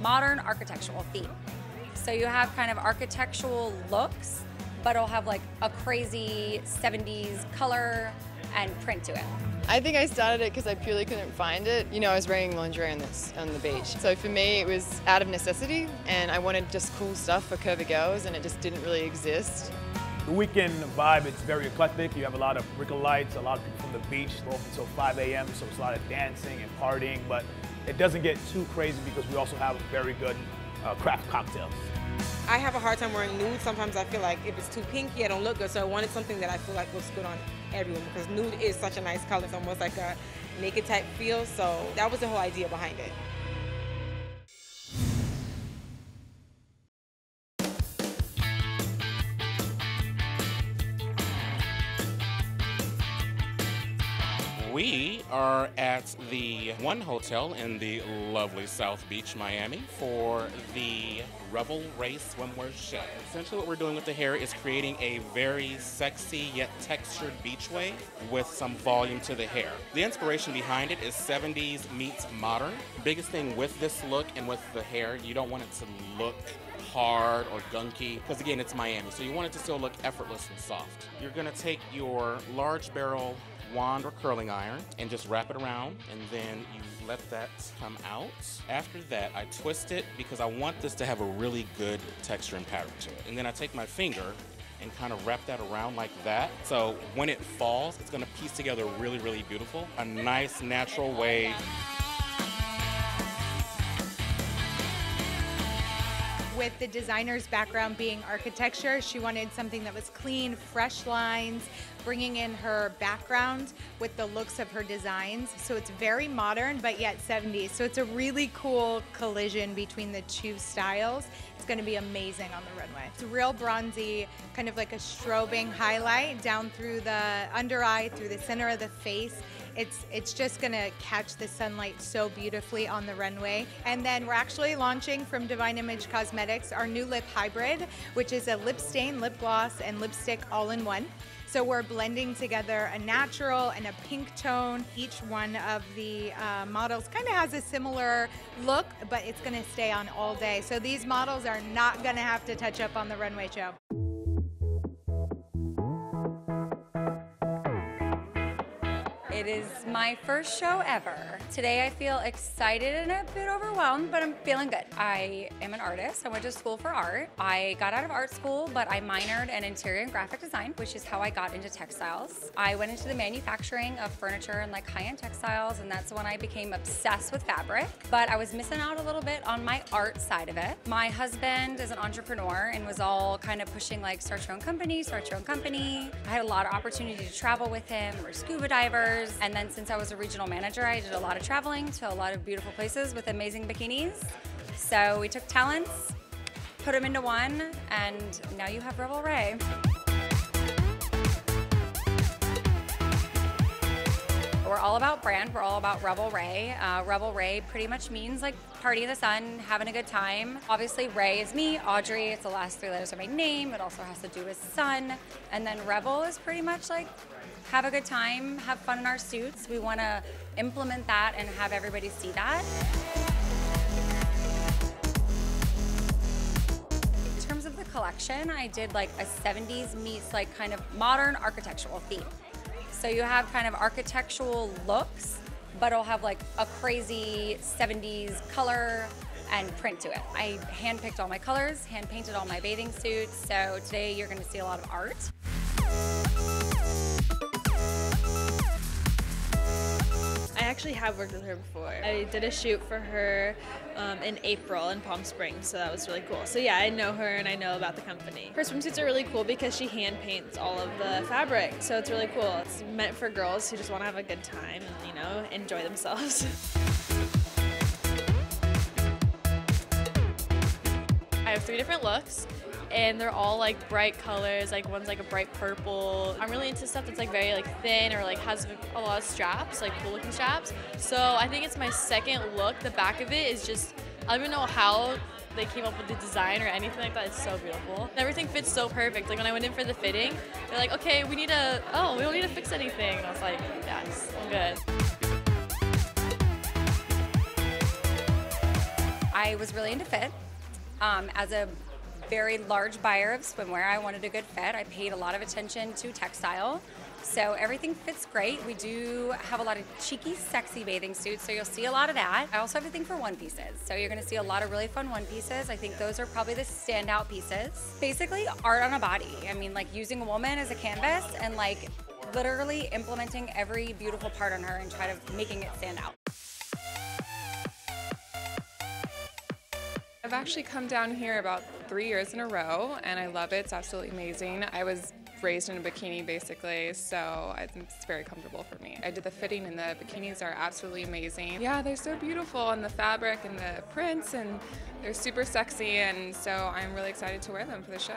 modern architectural theme. So you have kind of architectural looks, but it'll have like a crazy 70s color and print to it. I think I started it because I purely couldn't find it. You know, I was wearing lingerie on the beach. So for me, it was out of necessity, and I wanted just cool stuff for curvy girls, and it just didn't really exist. The weekend vibe, it's very eclectic. You have a lot of wrinkle lights, a lot of people from the beach, open until 5 a.m., so it's a lot of dancing and partying, but it doesn't get too crazy because we also have very good craft cocktails. I have a hard time wearing nude. Sometimes I feel like if it's too pinky, I don't look good, so I wanted something that I feel like looks good on everyone, because nude is such a nice color. It's almost like a naked type feel, so that was the whole idea behind it. We are at the One Hotel in the lovely South Beach, Miami, for the Revel Rey swimwear show. Essentially what we're doing with the hair is creating a very sexy yet textured beach wave with some volume to the hair. The inspiration behind it is 70s meets modern. Biggest thing with this look and with the hair, you don't want it to look hard or gunky, because again, it's Miami, so you want it to still look effortless and soft. You're gonna take your large barrel wand or curling iron and just wrap it around, and then you let that come out. After that, I twist it because I want this to have a really good texture and pattern to it. And then I take my finger and kind of wrap that around like that. So when it falls, it's gonna piece together really, really beautiful. A nice natural wave. With the designer's background being architecture, she wanted something that was clean, fresh lines, bringing in her background with the looks of her designs. So it's very modern, but yet 70s. So it's a really cool collision between the two styles. It's gonna be amazing on the runway. It's real bronzy, kind of like a strobing highlight down through the under eye, through the center of the face. It's just gonna catch the sunlight so beautifully on the runway. And then we're actually launching from Divine Image Cosmetics our new lip hybrid, which is a lip stain, lip gloss, and lipstick all in one. So we're blending together a natural and a pink tone. Each one of the models kind of has a similar look, but it's gonna stay on all day. So these models are not gonna have to touch up on the runway show. It is my first show ever. Today I feel excited and a bit overwhelmed, but I'm feeling good. I am an artist. I went to school for art. I got out of art school, but I minored in interior and graphic design, which is how I got into textiles. I went into the manufacturing of furniture and like high-end textiles, and that's when I became obsessed with fabric. But I was missing out a little bit on my art side of it. My husband is an entrepreneur and was all kind of pushing like start your own company, start your own company. I had a lot of opportunity to travel with him. We're scuba divers. And then since I was a regional manager, I did a lot of traveling to a lot of beautiful places with amazing bikinis. So we took talents, put them into one, and now you have Revel Rey. We're all about brand, we're all about Revel Rey. Revel Rey pretty much means like party in the sun, having a good time. Obviously Rey is me, Audrey, it's the last 3 letters of my name. It also has to do with sun. And then Revel is pretty much like have a good time, have fun in our suits. We want to implement that and have everybody see that. In terms of the collection, I did like a 70s meets like kind of modern architectural theme. So you have kind of architectural looks, but it'll have like a crazy 70s color and print to it. I hand-picked all my colors, hand-painted all my bathing suits, so today you're gonna see a lot of art. I actually have worked with her before. I did a shoot for her in April in Palm Springs, so that was really cool. So yeah, I know her and I know about the company. Her swimsuits are really cool because she hand paints all of the fabric, so it's really cool. It's meant for girls who just want to have a good time and, you know, enjoy themselves. I have 3 different looks, and they're all like bright colors. Like one's like a bright purple. I'm really into stuff that's like very like thin or like has a lot of straps, like cool looking straps. So I think it's my second look. The back of it is just, I don't even know how they came up with the design or anything like that. It's so beautiful. Everything fits so perfect. Like when I went in for the fitting, they're like, okay, we don't need to fix anything. And I was like, yes, I'm good. I was really into fit. As a very large buyer of swimwear, I wanted a good fit. I paid a lot of attention to textile. So everything fits great. We do have a lot of cheeky, sexy bathing suits, so you'll see a lot of that. I also have a thing for one pieces. So you're gonna see a lot of really fun one pieces. I think those are probably the standout pieces. Basically, art on a body. I mean, like using a woman as a canvas and like literally implementing every beautiful part on her and try to making it stand out. I've actually come down here about 3 years in a row, and I love it. It's absolutely amazing. I was raised in a bikini basically, so it's very comfortable for me. I did the fitting and the bikinis are absolutely amazing. Yeah, they're so beautiful, and the fabric and the prints, and they're super sexy, and so I'm really excited to wear them for the show.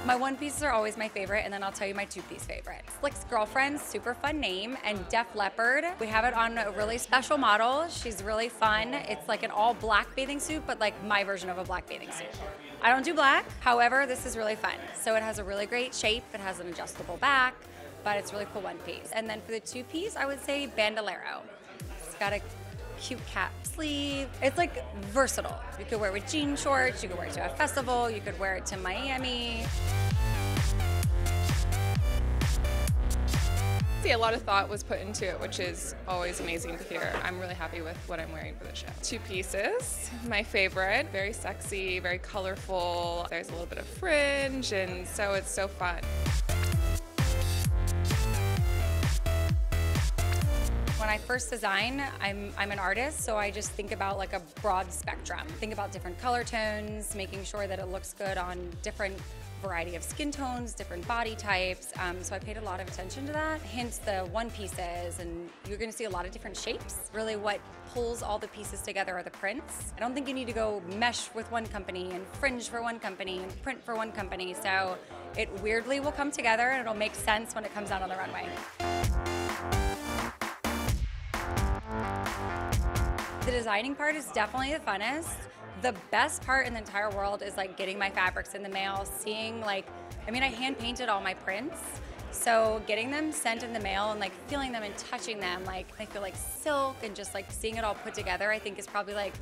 My one pieces are always my favorite, and then I'll tell you my two-piece favorite. Slick's Girlfriend, super fun name, and Def Leppard. We have it on a really special model. She's really fun. It's like an all black bathing suit, but like my version of a black bathing suit. I don't do black, however, this is really fun. So it has a really great shape, it has an adjustable back, but it's really cool one piece. And then for the two-piece, I would say Bandolero. It's got a cute cap sleeve. It's like versatile. You could wear it with jean shorts, you could wear it to a festival, you could wear it to Miami. See, a lot of thought was put into it, which is always amazing to hear. I'm really happy with what I'm wearing for the show. Two pieces, my favorite, very sexy, very colorful. There's a little bit of fringe, and so it's so fun. When I first design, I'm an artist, so I just think about like a broad spectrum. Think about different color tones, making sure that it looks good on different variety of skin tones, different body types. So I paid a lot of attention to that. Hence the one pieces, and you're gonna see a lot of different shapes. Really what pulls all the pieces together are the prints. I don't think you need to go mesh with one company and fringe for one company and print for one company. So it weirdly will come together and it'll make sense when it comes out on the runway. The designing part is definitely the funnest. The best part in the entire world is like getting my fabrics in the mail, seeing like, I mean, I hand painted all my prints. So getting them sent in the mail and like feeling them and touching them, like they feel like silk, and just like seeing it all put together, I think is probably like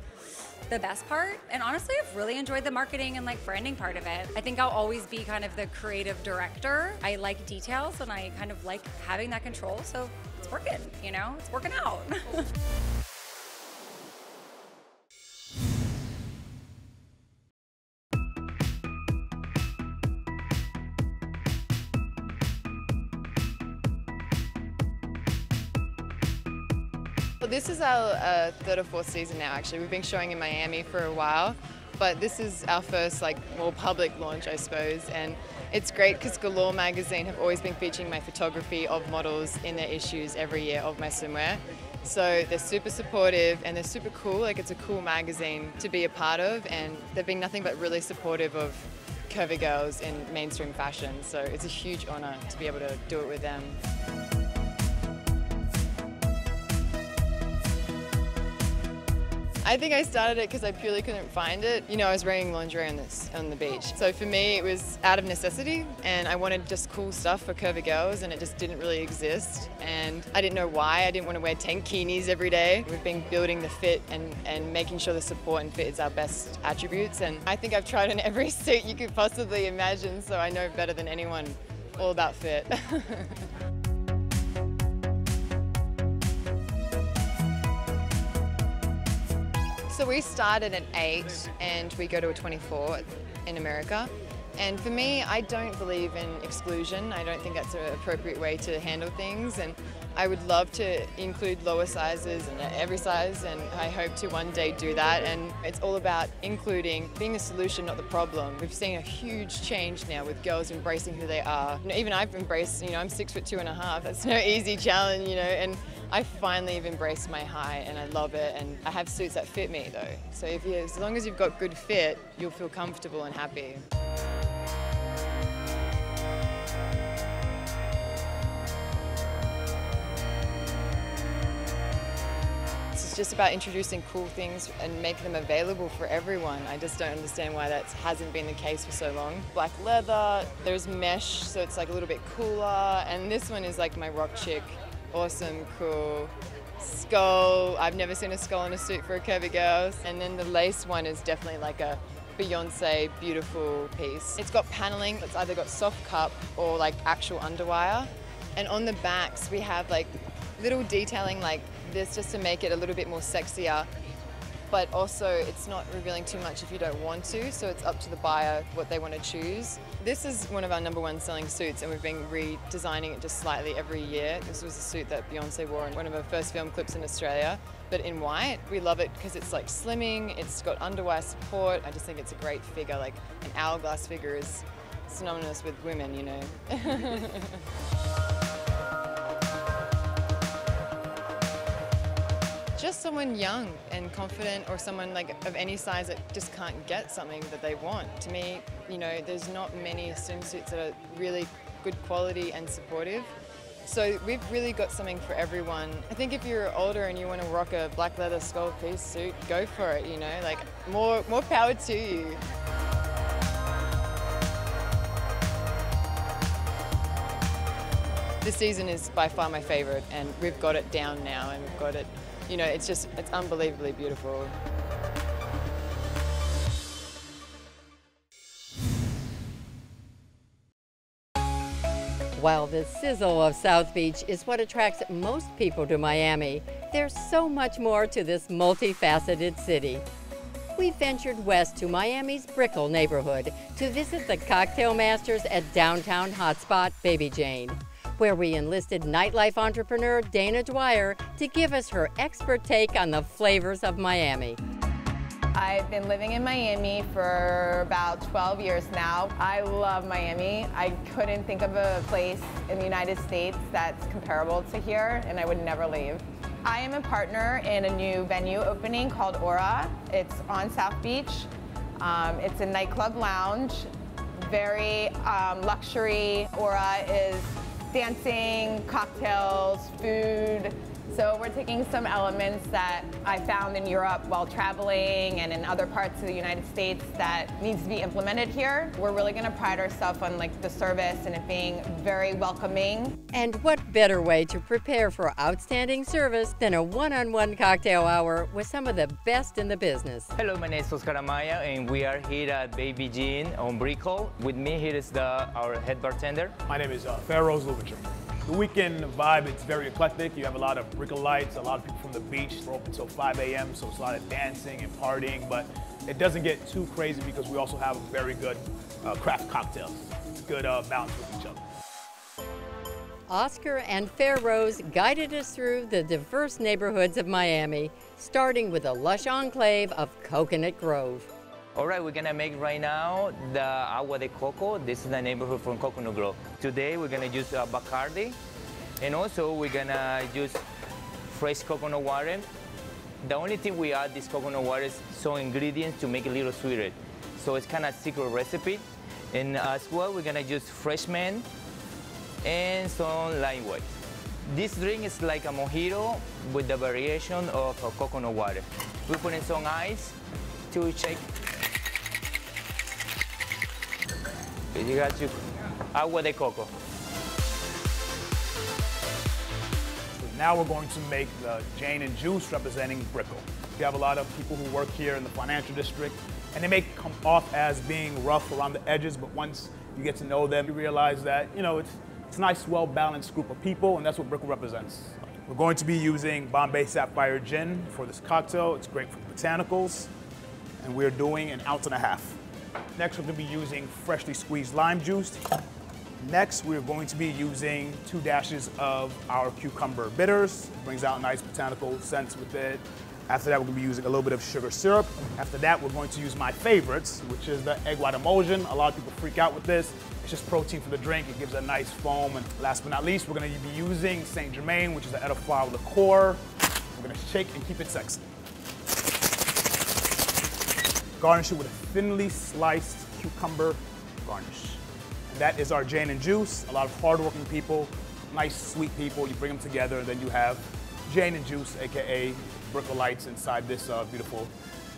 the best part. And honestly, I've really enjoyed the marketing and like branding part of it. I think I'll always be kind of the creative director. I like details and I kind of like having that control. So it's working, you know, it's working out. This is our third or fourth season now, actually. We've been showing in Miami for a while, but this is our first like more public launch, I suppose. And it's great because Galore magazine have always been featuring my photography of models in their issues every year of my swimwear. So they're super supportive and they're super cool. Like, it's a cool magazine to be a part of, and they've been nothing but really supportive of curvy girls in mainstream fashion. So it's a huge honor to be able to do it with them. I think I started it because I purely couldn't find it. You know, I was wearing lingerie on the beach. So for me, it was out of necessity, and I wanted just cool stuff for curvy girls, and it just didn't really exist. And I didn't know why. I didn't want to wear tankinis every day. We've been building the fit and making sure the support and fit is our best attributes. And I think I've tried on every suit you could possibly imagine, so I know better than anyone all about fit. So we started at 8 and we go to a 24 in America. And for me, I don't believe in exclusion. I don't think that's an appropriate way to handle things. And I would love to include lower sizes and every size, and I hope to one day do that. And it's all about including, being a solution, not the problem. We've seen a huge change now with girls embracing who they are. You know, even I've embraced, you know, I'm 6'2½". That's no easy challenge, you know, and I finally have embraced my height and I love it, and I have suits that fit me though. So as long as you've got good fit, you'll feel comfortable and happy. It's just about introducing cool things and making them available for everyone. I just don't understand why that hasn't been the case for so long. Black leather, there's mesh, so it's like a little bit cooler, and this one is like my rock chick awesome, cool skull. I've never seen a skull on a suit for a Keva girl. And then the lace one is definitely like a Beyonce beautiful piece. It's got paneling. It's either got soft cup or like actual underwire. And on the backs we have like little detailing like this just to make it a little bit more sexier. But also it's not revealing too much if you don't want to, so it's up to the buyer what they want to choose. This is one of our #1 selling suits and we've been redesigning it just slightly every year. This was a suit that Beyonce wore in one of her first film clips in Australia, but in white. We love it because it's like slimming, it's got underwire support. I just think it's a great figure, like an hourglass figure is synonymous with women, you know. Just someone young and confident, or someone like of any size that just can't get something that they want. To me, you know, there's not many swimsuits that are really good quality and supportive. So we've really got something for everyone. I think if you're older and you want to rock a black leather skull piece suit, go for it, you know, like more power to you. This season is by far my favorite and we've got it down now and we've got it, you know, it's unbelievably beautiful. While the sizzle of South Beach is what attracts most people to Miami, there's so much more to this multifaceted city. We ventured west to Miami's Brickell neighborhood to visit the cocktail masters at downtown hotspot Baby Jane, where we enlisted nightlife entrepreneur Dana Dwyer to give us her expert take on the flavors of Miami. I've been living in Miami for about 12 years now. I love Miami. I couldn't think of a place in the United States that's comparable to here, and I would never leave. I am a partner in a new venue opening called Aura. It's on South Beach. It's a nightclub lounge, very luxury. Aura is dancing, cocktails, food. So we're taking some elements that I found in Europe while traveling and in other parts of the United States that needs to be implemented here. We're really going to pride ourselves on like the service and it being very welcoming. And what better way to prepare for outstanding service than a one-on-one cocktail hour with some of the best in the business. Hello, my name is Oscar Amaya and we are here at Baby Jean on Brickell. With me here is our head bartender. My name is Pharaoh's Louverture. The weekend vibe, it's very eclectic. You have a lot of Brickell lights, a lot of people from the beach. We're open until 5 a.m., so it's a lot of dancing and partying, but it doesn't get too crazy because we also have very good craft cocktails. It's a good balance with each other. Oscar and Pharaoh's guided us through the diverse neighborhoods of Miami, starting with the lush enclave of Coconut Grove. All right, we're gonna make right now the agua de coco. This is the neighborhood from Coconut Grove. Today we're gonna use Bacardi, and also we're gonna use fresh coconut water. The only thing we add this coconut water is some ingredients to make it a little sweeter. So it's kind of secret recipe. And as well, we're gonna use fresh mint and some lime white. This drink is like a mojito with the variation of coconut water. We put in some ice to shake. You got your agua de coco. So now we're going to make the Jane and Juice representing Brickell. We have a lot of people who work here in the financial district, and they may come off as being rough around the edges, but once you get to know them, you realize that, you know, it's a nice, well-balanced group of people, and that's what Brickell represents. We're going to be using Bombay Sapphire Gin for this cocktail. It's great for botanicals, and we're doing 1.5 ounces. Next, we're going to be using freshly squeezed lime juice. Next, we're going to be using 2 dashes of our cucumber bitters. It brings out nice botanical scents with it. After that, we're going to be using a little bit of sugar syrup. After that, we're going to use my favorites, which is the egg white emulsion. A lot of people freak out with this. It's just protein for the drink. It gives a nice foam. And last but not least, we're going to be using Saint Germain, which is the edible liqueur. We're going to shake and keep it sexy. Garnish it with a thinly sliced cucumber garnish. And that is our Jane and Juice. A lot of hardworking people, nice, sweet people. You bring them together, and then you have Jane and Juice, aka Brickell Lights, inside this beautiful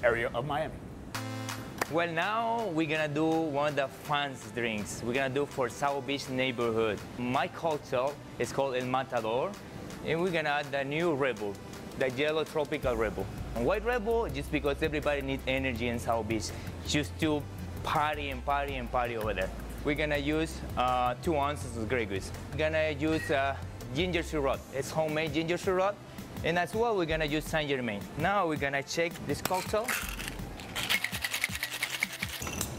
area of Miami. Well, now we're gonna do one of the fancy drinks. We're gonna do for South Beach neighborhood. My cocktail is called El Matador, And we're gonna add the new Revel, the yellow tropical Revel. White Revel, just because everybody needs energy in South Beach, just to party and party and party over there. We're gonna use 2 ounces of Grey Goose. We're gonna use ginger syrup. It's homemade ginger syrup. And as well, we're gonna use Saint Germain. Now we're gonna check this cocktail.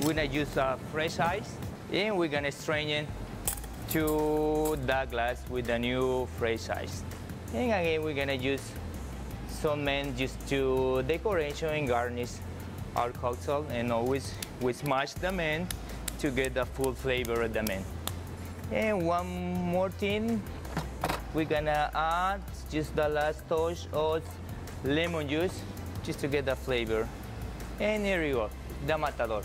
We're gonna use fresh ice, and we're gonna strain it to the glass with the new fresh ice. And again, we're gonna use some mint just to decoration and garnish our cocktail. And always we smash the mint to get the full flavor of the mint. And one more thing, we're gonna add just the last touch of lemon juice just to get the flavor. And here you go, the Matador.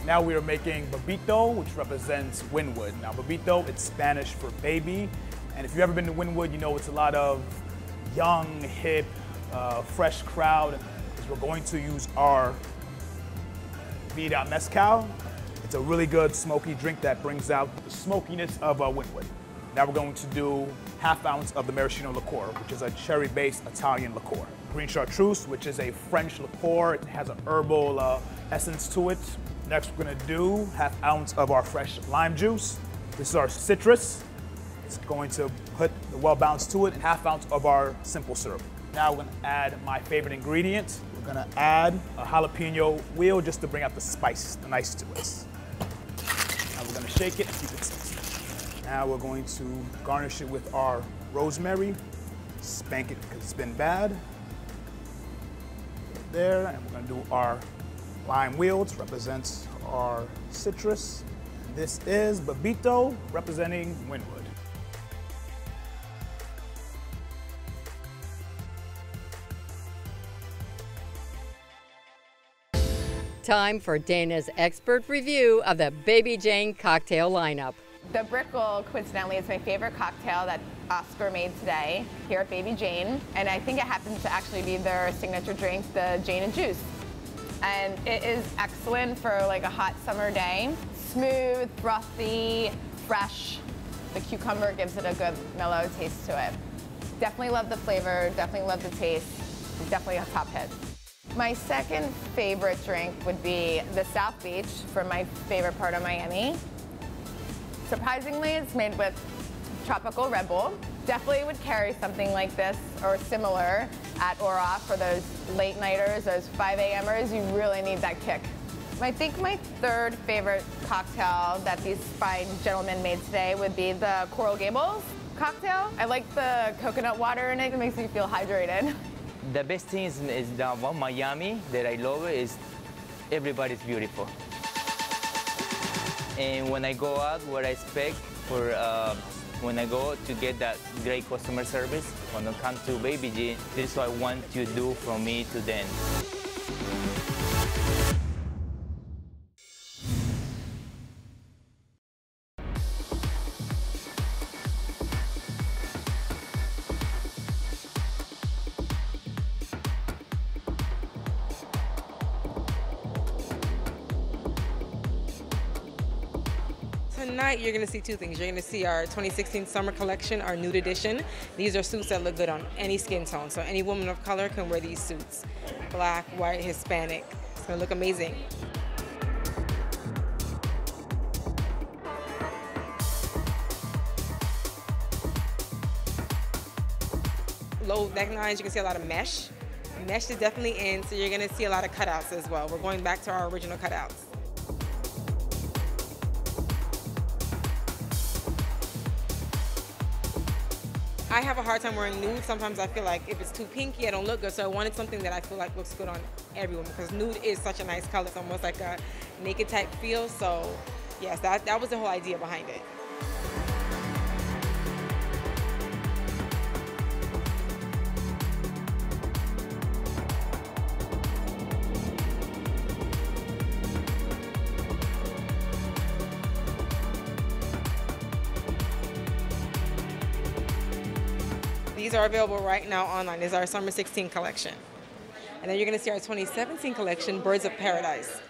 Now we are making Bebito, which represents Wynwood. Now Bebito, it's Spanish for baby. And if you've ever been to Wynwood, you know it's a lot of young, hip, fresh crowd. Because we're going to use our Vida Mezcal. It's a really good smoky drink that brings out the smokiness of Wynwood. Now we're going to do ½ ounce of the maraschino liqueur, which is a cherry-based Italian liqueur. Green chartreuse, which is a French liqueur. It has an herbal essence to it. Next, we're gonna do ½ ounce of our fresh lime juice. This is our citrus. It's going to put the well-balanced to it, and ½ ounce of our simple syrup. Now we're gonna add my favorite ingredient. We're gonna add a jalapeno wheel just to bring out the spice, the nice to it. Now we're gonna shake it and keep it spicy. Now we're going to garnish it with our rosemary. Spank it because it's been bad. There, and we're gonna do our lime wheels, represents our citrus. This is Bebito, representing Wynwood. Time for Dana's expert review of the Baby Jane cocktail lineup. The Brickle, coincidentally, is my favorite cocktail that Oscar made today here at Baby Jane. And I think it happens to actually be their signature drink, the Jane and Juice. And it is excellent for like a hot summer day. Smooth, frothy, fresh. The cucumber gives it a good mellow taste to it. Definitely love the flavor, definitely love the taste. Definitely a top hit. My second favorite drink would be the South Beach from my favorite part of Miami. Surprisingly, it's made with tropical Red Bull. Definitely would carry something like this or similar at or off for those late nighters, those 5 a.m.ers. You really need that kick. I think my third favorite cocktail that these fine gentlemen made today would be the Coral Gables cocktail. I like the coconut water in it. It makes me feel hydrated. The best thing is the one Miami that I love is everybody's beautiful. And when I go out, what I expect for when I go to get that great customer service, when I come to Baby Jane, this is what I want to do from me to them. Tonight you're going to see two things. You're going to see our 2016 summer collection, our nude edition. These are suits that look good on any skin tone, so any woman of color can wear these suits. Black, white, Hispanic. It's going to look amazing. Low necklines, you can see a lot of mesh. Mesh is definitely in, so you're going to see a lot of cutouts as well. We're going back to our original cutouts. I have a hard time wearing nude. Sometimes I feel like if it's too pinky, I don't look good. So I wanted something that I feel like looks good on everyone because nude is such a nice color. It's almost like a naked type feel. So yes, that was the whole idea behind it. These are available right now online. This is our Summer 16 collection. And then you're going to see our 2017 collection, Birds of Paradise.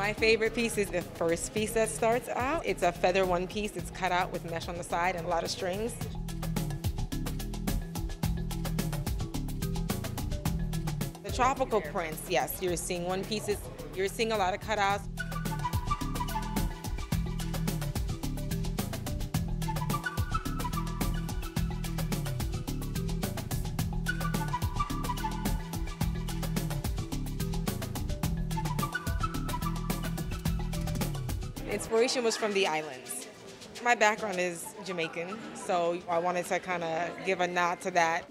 My favorite piece is the first piece that starts out. It's a feather one piece. It's cut out with mesh on the side and a lot of strings. The tropical prints, yes, you're seeing one pieces. You're seeing a lot of cutouts. Inspiration was from the islands. My background is Jamaican, so I wanted to kind of give a nod to that.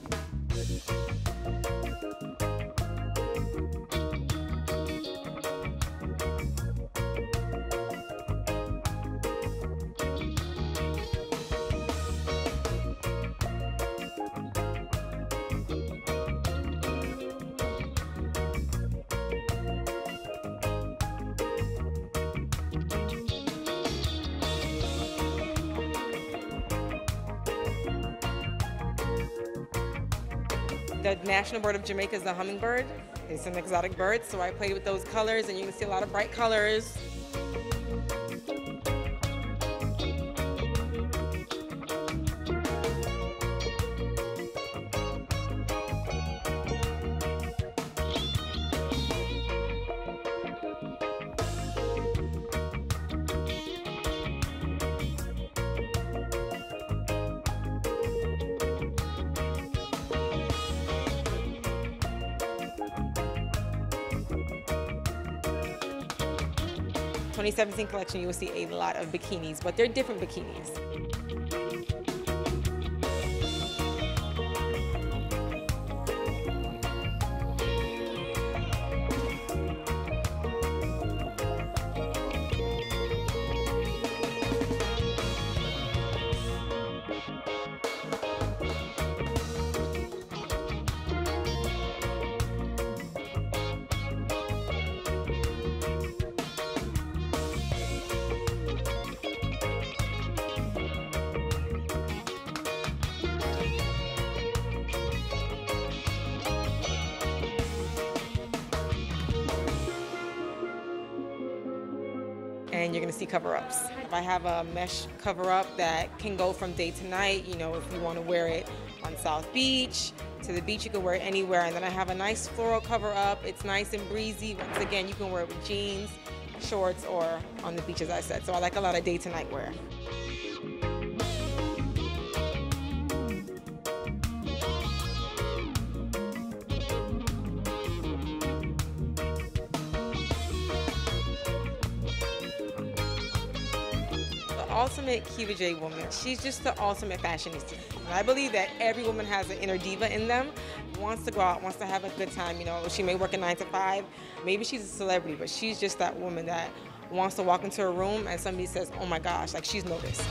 The national bird of Jamaica is the hummingbird. It's an exotic bird, so I played with those colors, and you can see a lot of bright colors. In the 2017 collection, you will see a lot of bikinis, but they're different bikinis. And you're gonna see cover-ups. I have a mesh cover-up that can go from day to night. You know, if you wanna wear it on South Beach, to the beach, you can wear it anywhere. And then I have a nice floral cover-up. It's nice and breezy. Once again, you can wear it with jeans, shorts, or on the beach, as I said. So I like a lot of day to night wear. Ultimate Keva J woman. She's just the ultimate fashionista. And I believe that every woman has an inner diva in them, wants to go out, wants to have a good time. You know, she may work a 9 to 5. Maybe she's a celebrity, but she's just that woman that wants to walk into a room and somebody says, oh my gosh, like she's noticed.